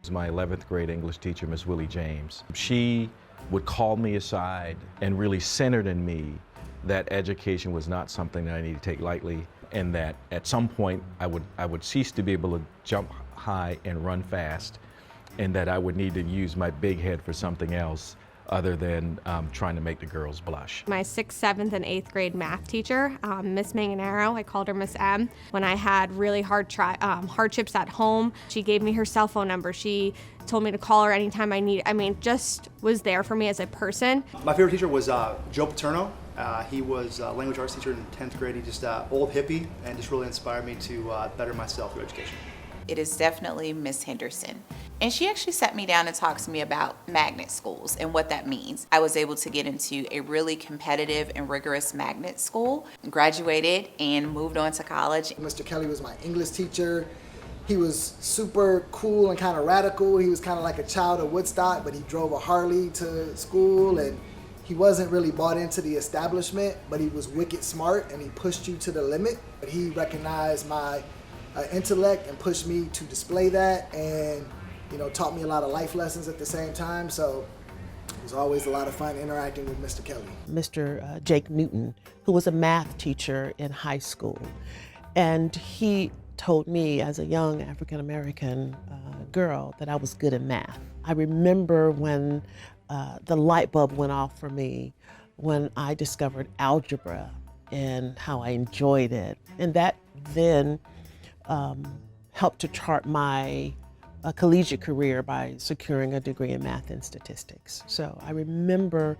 My 11th grade English teacher, Miss Willie James. She would call me aside and really centered in me that education was not something that I needed to take lightly, and that at some point I would cease to be able to jump high and run fast, and that I would need to use my big head for something else other than trying to make the girls blush. My 6th, 7th, and 8th grade math teacher, Miss Manganaro, I called her Miss M. When I had really hardships at home, she gave me her cell phone number. She told me to call her anytime I needed. Just was there for me as a person. My favorite teacher was Joe Paterno. He was a language arts teacher in 10th grade. He just old hippie and just really inspired me to better myself through education. It is definitely Miss Henderson. And she actually sat me down and talked to me about magnet schools and what that means. I was able to get into a really competitive and rigorous magnet school, graduated, and moved on to college. Mr. Kelly was my English teacher. He was super cool and kind of radical. He was kind of like a child of Woodstock, but he drove a Harley to school, and he wasn't really bought into the establishment, but he was wicked smart and he pushed you to the limit. But he recognized my intellect and pushed me to display that, and taught me a lot of life lessons at the same time. So it was always a lot of fun interacting with Mr. Kelly. Mr. Jake Newton, who was a math teacher in high school, and he told me as a young African-American girl that I was good at math. I remember when the light bulb went off for me when I discovered algebra and how I enjoyed it. And that then helped to chart my collegiate career by securing a degree in math and statistics. So I remember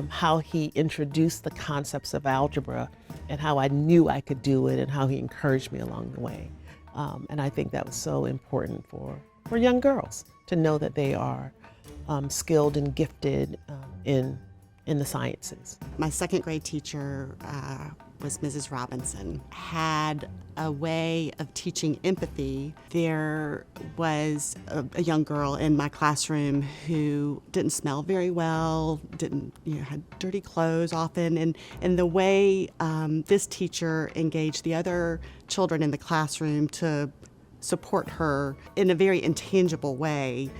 how he introduced the concepts of algebra and how I knew I could do it and how he encouraged me along the way. And I think that was so important for young girls to know that they are skilled and gifted in the sciences. My 2nd grade teacher was Mrs. Robinson. Had a way of teaching empathy. There was a young girl in my classroom who didn't smell very well, had dirty clothes often, and the way this teacher engaged the other children in the classroom to support her in a very intangible way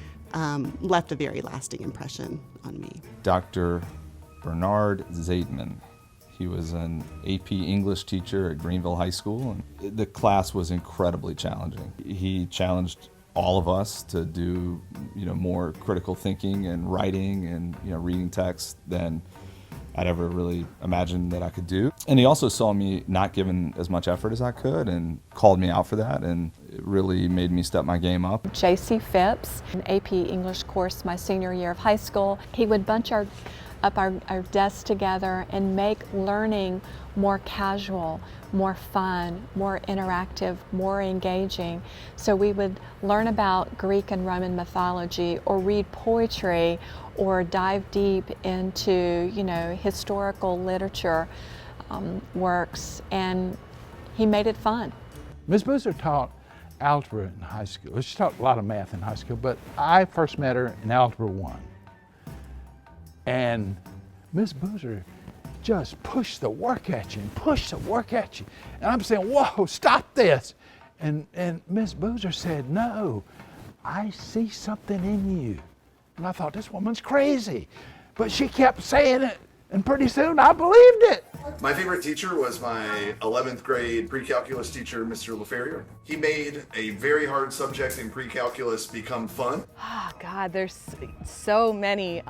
left a very lasting impression on me. Dr. Bernard Zeedman. He was an AP English teacher at Greenville High School, and the class was incredibly challenging. He challenged all of us to do, more critical thinking and writing and, reading text than I'd ever really imagined that I could do. And he also saw me not giving as much effort as I could and called me out for that, and it really made me step my game up. J.C. Phelps, an AP English course my senior year of high school. He would bunch our desks together and make learning more casual, more fun, more interactive, more engaging. So we would learn about Greek and Roman mythology, or read poetry, or dive deep into, historical literature works, and he made it fun. Ms. Booser taught algebra in high school. She taught a lot of math in high school, but I first met her in Algebra 1. And Ms. Booser just pushed the work at you and pushed the work at you. And I'm saying, whoa, stop this. And Ms. Booser said, no, I see something in you. And I thought, this woman's crazy. But she kept saying it, and pretty soon I believed it. My favorite teacher was my 11th grade pre-calculus teacher, Mr. LaFerrier. He made a very hard subject in pre-calculus become fun. Oh, God, there's so many.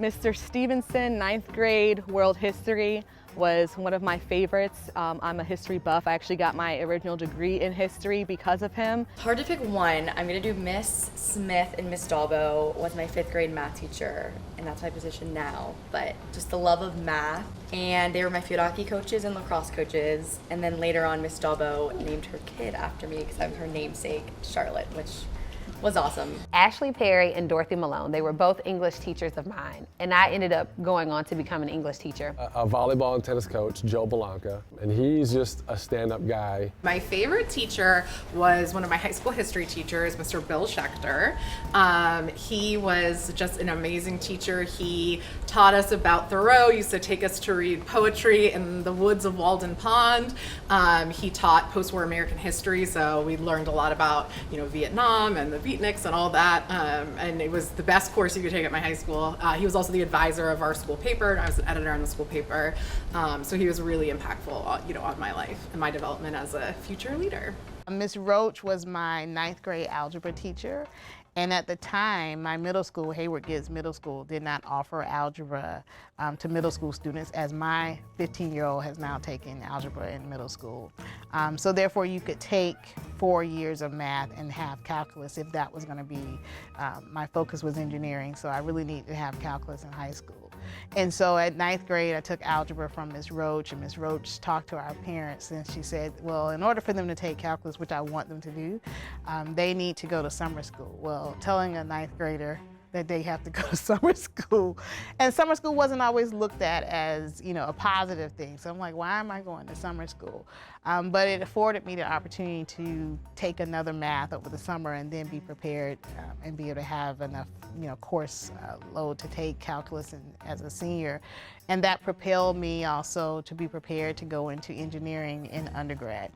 Mr. Stevenson, 9th grade world history, was one of my favorites. I'm a history buff. I actually got my original degree in history because of him. Hard to pick one. I'm gonna do Miss Smith and Miss Dalbo was my 5th grade math teacher, and that's my position now. But just the love of math, and they were my field hockey coaches and lacrosse coaches. And then later on, Miss Dalbo named her kid after me because I'm her namesake, Charlotte, which was awesome. Ashley Perry and Dorothy Malone, they were both English teachers of mine, and I ended up going on to become an English teacher. A volleyball and tennis coach, Joeblanca, and he's just a stand-up guy. My favorite teacher was one of my high school history teachers, Mr. Bill Schechter. He was just an amazing teacher. He taught us about Thoreau, used to take us to read poetry in the woods of Walden Pond. He taught post-war American history, so we learned a lot about, Vietnam and the beatniks and all that, and it was the best course you could take at my high school. He was also the advisor of our school paper, and I was an editor on the school paper, so he was really impactful, on my life and my development as a future leader. Miss Roach was my 9th grade algebra teacher, and at the time, my middle school, Hayward Gibbs Middle School, did not offer algebra to middle school students, as my 15-year-old has now taken algebra in middle school. So therefore, you could take 4 years of math and have calculus if that was going to be, my focus was engineering, so I really needed to have calculus in high school. And so at 9th grade, I took algebra from Ms. Roach, and Ms. Roach talked to our parents, and she said, well, in order for them to take calculus, which I want them to do, they need to go to summer school. Well, telling a 9th grader that they have to go to summer school, and summer school wasn't always looked at as, a positive thing. So I'm like, why am I going to summer school? But it afforded me the opportunity to take another math over the summer and then be prepared and be able to have enough, course load to take calculus as a senior. And that propelled me also to be prepared to go into engineering in undergrad.